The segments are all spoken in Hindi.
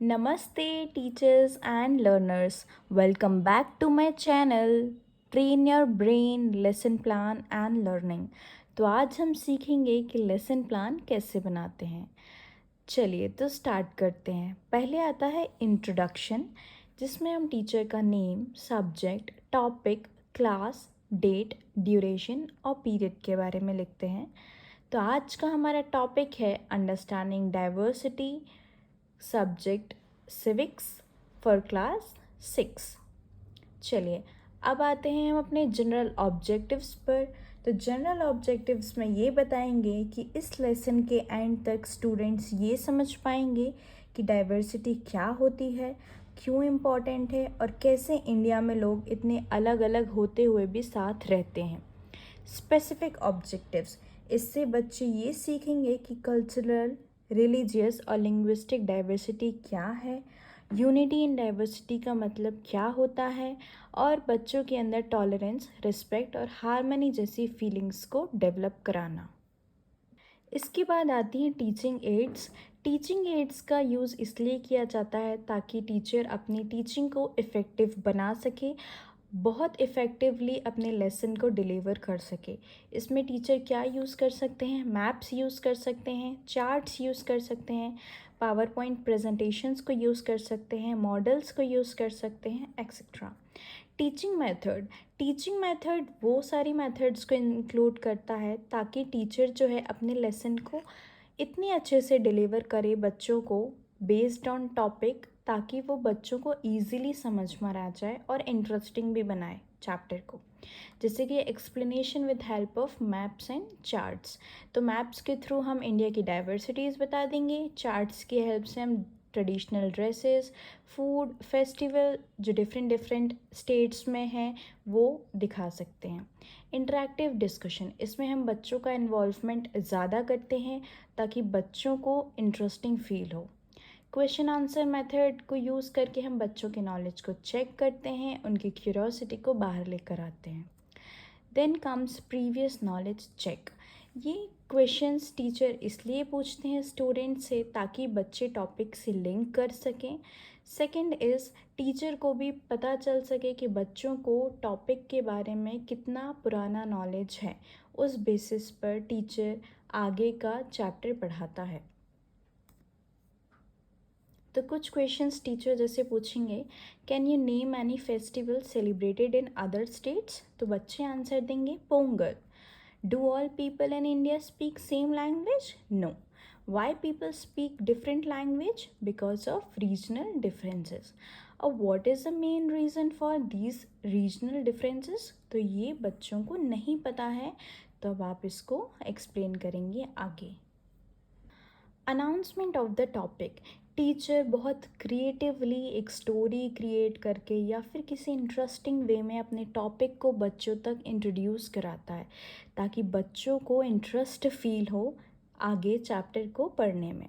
Namaste, teachers and learners. Welcome back to my channel Train Your Brain, Lesson Plan and Learning. तो आज हम सीखेंगे कि लेसन प्लान कैसे बनाते हैं। चलिए तो स्टार्ट करते हैं। पहले आता है इंट्रोडक्शन, जिसमें हम टीचर का name, subject, topic, class, date, duration और पीरियड के बारे में लिखते हैं। तो आज का हमारा टॉपिक है understanding diversity, subject civics for class 6। चलिए अब आते हैं हम अपने जनरल ऑब्जेक्टिव्स पर। तो जनरल ऑब्जेक्टिव्स में ये बताएंगे कि इस लेसन के एंड तक स्टूडेंट्स ये समझ पाएंगे कि डाइवर्सिटी क्या होती है, क्यों इम्पॉर्टेंट है और कैसे इंडिया में लोग इतने अलग अलग होते हुए भी साथ रहते हैं। स्पेसिफिक ऑब्जेक्टिव्स, इससे बच्चे ये सीखेंगे कि कल्चरल, रिलीजियस और लिंग्विस्टिक डाइवर्सिटी क्या है, यूनिटी इन डाइवर्सिटी का मतलब क्या होता है और बच्चों के अंदर टॉलरेंस, रिस्पेक्ट और हार्मनी जैसी फीलिंग्स को डेवलप कराना। इसके बाद आती हैं टीचिंग एड्स। टीचिंग एड्स का यूज़ इसलिए किया जाता है ताकि टीचर अपनी टीचिंग को इफ़ेक्टिव बना सके, बहुत इफ़ेक्टिवली अपने लेसन को डिलीवर कर सके। इसमें टीचर क्या यूज़ कर सकते हैं? मैप्स यूज़ कर सकते हैं, चार्ट्स यूज़ कर सकते हैं, पावर पॉइंट प्रेजेंटेशंस को यूज़ कर सकते हैं, मॉडल्स को यूज़ कर सकते हैं, एक्सेट्रा। टीचिंग मेथड वो सारी मेथड्स को इंक्लूड करता है ताकि टीचर जो है अपने लेसन को इतनी अच्छे से डिलीवर करे बच्चों को बेस्ड ऑन टॉपिक, ताकि वो बच्चों को ईज़िली समझ में आ जाए और इंटरेस्टिंग भी बनाए चैप्टर को। जैसे कि explanation with help of maps and charts. तो मैप्स के थ्रू हम इंडिया की डाइवर्सिटीज़ बता देंगे, चार्ट्स की हेल्प से हम ट्रेडिशनल ड्रेसेस, फूड, फेस्टिवल जो डिफरेंट डिफरेंट स्टेट्स में हैं वो दिखा सकते हैं। इंटरेक्टिव डिस्कशन, इसमें हम बच्चों का इन्वॉल्वमेंट ज़्यादा करते हैं ताकि बच्चों को इंटरेस्टिंग फील हो। क्वेश्चन आंसर मेथड को यूज़ करके हम बच्चों के नॉलेज को चेक करते हैं, उनकी क्यूरोसिटी को बाहर लेकर आते हैं। Then comes previous knowledge check. ये क्वेश्चंस टीचर इसलिए पूछते हैं स्टूडेंट से ताकि बच्चे टॉपिक से लिंक कर सकें। सेकंड इज़ टीचर को भी पता चल सके कि बच्चों को टॉपिक के बारे में कितना पुराना नॉलेज है, उस बेसिस पर टीचर आगे का चैप्टर पढ़ाता है। तो कुछ क्वेश्चंस टीचर जैसे पूछेंगे, can you name any festival celebrated in other states? तो बच्चे आंसर देंगे Pongal. Do all people in India speak same language? No. Why people speak different language? Because of regional differences. और what is the main reason for these regional differences? तो ये बच्चों को नहीं पता है, तो अब आप इसको एक्सप्लेन करेंगे आगे। Announcement of the topic, teacher बहुत क्रिएटिवली एक स्टोरी क्रिएट करके या फिर किसी इंटरेस्टिंग वे में अपने टॉपिक को बच्चों तक इंट्रोड्यूस कराता है ताकि बच्चों को इंटरेस्ट फील हो आगे चैप्टर को पढ़ने में।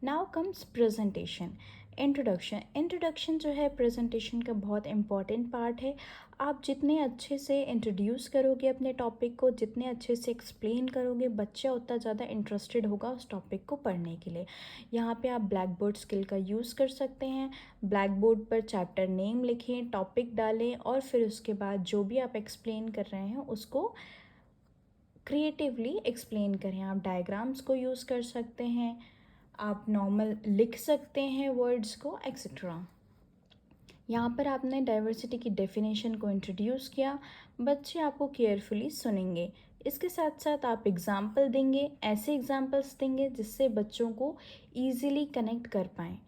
Now comes presentation. इंट्रोडक्शन जो है प्रेजेंटेशन का बहुत इम्पॉर्टेंट पार्ट है। आप जितने अच्छे से इंट्रोड्यूस करोगे अपने टॉपिक को, जितने अच्छे से एक्सप्लेन करोगे, बच्चा उतना ज़्यादा इंटरेस्टेड होगा उस टॉपिक को पढ़ने के लिए। यहाँ पे आप ब्लैक बोर्ड स्किल का यूज़ कर सकते हैं। ब्लैक बोर्ड पर चैप्टर नेम लिखें, टॉपिक डालें और फिर उसके बाद जो भी आप एक्सप्लेन कर रहे हैं उसको क्रिएटिवली एक्सप्लेन करें। आप डायग्राम्स को यूज़ कर सकते हैं, आप नॉर्मल लिख सकते हैं वर्ड्स को, एक्सेट्रा। यहाँ पर आपने डाइवर्सिटी की डेफिनेशन को इंट्रोड्यूस किया, बच्चे आपको केयरफुली सुनेंगे। इसके साथ साथ आप एग्ज़ाम्पल देंगे, ऐसे एग्ज़ाम्पल्स देंगे जिससे बच्चों को ईज़िली कनेक्ट कर पाएँ,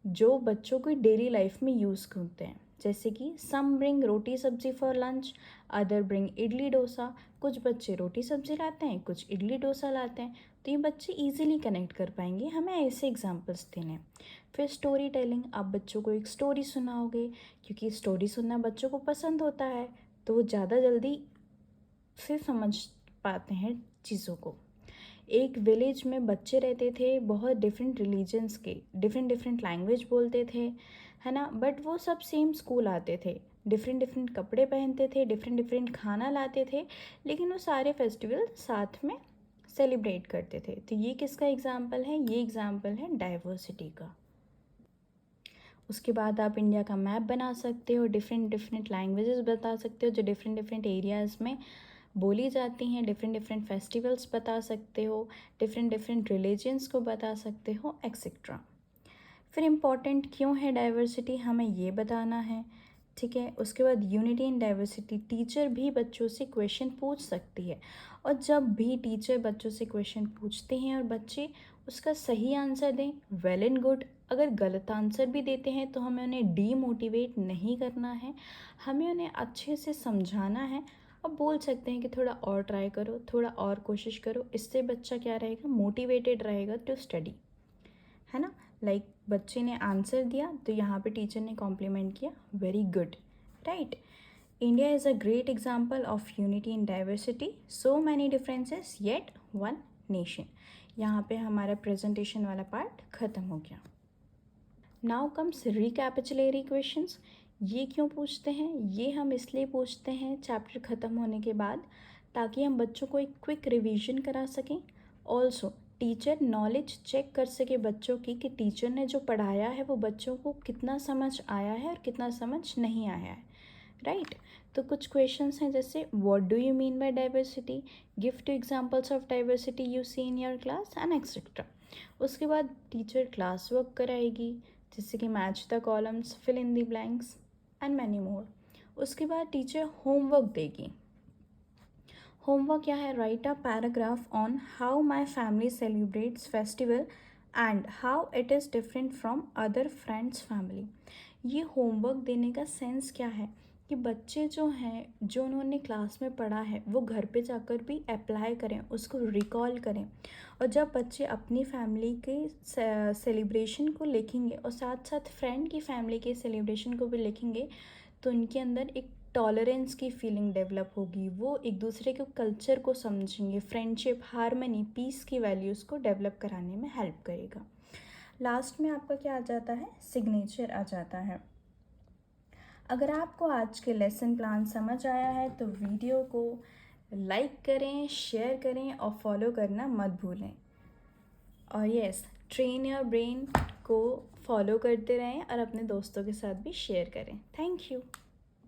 जो बच्चों को डेली लाइफ में यूज़ करते हैं। जैसे कि सम ब्रिंग रोटी सब्ज़ी for lunch, other bring idli dosa. कुछ बच्चे रोटी सब्ज़ी लाते हैं, कुछ इडली डोसा लाते हैं, तो ये बच्चे इजीली कनेक्ट कर पाएंगे। हमें ऐसे एग्जांपल्स देने हैं। फिर स्टोरी टेलिंग, आप बच्चों को एक स्टोरी सुनाओगे, क्योंकि स्टोरी सुनना बच्चों को पसंद होता है, तो वो ज़्यादा जल्दी से समझ पाते हैं चीज़ों को। एक विलेज में बच्चे रहते थे, बहुत डिफरेंट रिलीजन्स के, डिफरेंट डिफरेंट लैंग्वेज बोलते थे, है ना, बट वो सब सेम स्कूल आते थे, डिफरेंट डिफरेंट कपड़े पहनते थे, डिफरेंट डिफरेंट खाना लाते थे, लेकिन वो सारे फेस्टिवल साथ में सेलिब्रेट करते थे। तो ये किसका एग्जाम्पल है? ये एग्जाम्पल है डाइवर्सिटी का। उसके बाद आप इंडिया का मैप बना सकते हो, डिफरेंट डिफरेंट लैंग्वेजेस बता सकते हो जो डिफरेंट डिफरेंट एरियाज़ में बोली जाती हैं, डिफरेंट डिफरेंट फेस्टिवल्स बता सकते हो, डिफरेंट डिफरेंट रिलीजन्स को बता सकते हो, एक्सेट्रा। फिर इम्पॉर्टेंट क्यों है डाइवर्सिटी, हमें ये बताना है, ठीक है। उसके बाद यूनिटी इन डाइवर्सिटी, टीचर भी बच्चों से क्वेश्चन पूछ सकती है, और जब भी टीचर बच्चों से क्वेश्चन पूछते हैं और बच्चे उसका सही आंसर दें, वेल एंड गुड। अगर गलत आंसर भी देते हैं तो हमें उन्हें डीमोटिवेट नहीं करना है, हमें उन्हें अच्छे से समझाना है और बोल सकते हैं कि थोड़ा और ट्राई करो, थोड़ा और कोशिश करो। इससे बच्चा क्या रहेगा, मोटिवेटेड रहेगा टू स्टडी, है ना। लाइक बच्चे ने आंसर दिया तो यहाँ पे टीचर ने कॉम्प्लीमेंट किया, very good, right. India is a great example of unity in diversity, so many differences yet one nation. यहाँ पे हमारा प्रेजेंटेशन वाला पार्ट ख़त्म हो गया। Now comes recapitulatory questions. ये क्यों पूछते हैं, ये हम इसलिए पूछते हैं चैप्टर ख़त्म होने के बाद, ताकि हम बच्चों को एक क्विक रिवीजन करा सकें। ऑल्सो टीचर नॉलेज चेक कर सके बच्चों की कि टीचर ने जो पढ़ाया है वो बच्चों को कितना समझ आया है और कितना समझ नहीं आया है, राइट। तो कुछ क्वेश्चंस हैं जैसे what do you mean by diversity, give two examples of diversity you see in your class and etcetera. उसके बाद टीचर क्लास वर्क कराएगी, जैसे कि match the columns, fill in the blanks and many more. उसके बाद टीचर होमवर्क देगी। होमवर्क क्या है, write a paragraph on how my family celebrates festival and how it is different from other friends family. ये होमवर्क देने का सेंस क्या है कि बच्चे जो हैं, जो उन्होंने क्लास में पढ़ा है वो घर पे जाकर भी अप्लाई करें, उसको रिकॉल करें। और जब बच्चे अपनी फैमिली के सेलिब्रेशन को लिखेंगे और साथ साथ फ्रेंड की फैमिली के सेलिब्रेशन को भी लिखेंगे, तो उनके अंदर एक टॉलरेंस की फीलिंग डेवलप होगी, वो एक दूसरे के कल्चर को समझेंगे, फ्रेंडशिप, हारमनी, पीस की वैल्यूज़ को डेवलप कराने में हेल्प करेगा। लास्ट में आपका क्या आ जाता है, सिग्नेचर आ जाता है। अगर आपको आज के लेसन प्लान समझ आया है तो वीडियो को लाइक करें, शेयर करें और फॉलो करना मत भूलें। और यस, ट्रेन योर ब्रेन को फॉलो करते रहें और अपने दोस्तों के साथ भी शेयर करें। Thank you.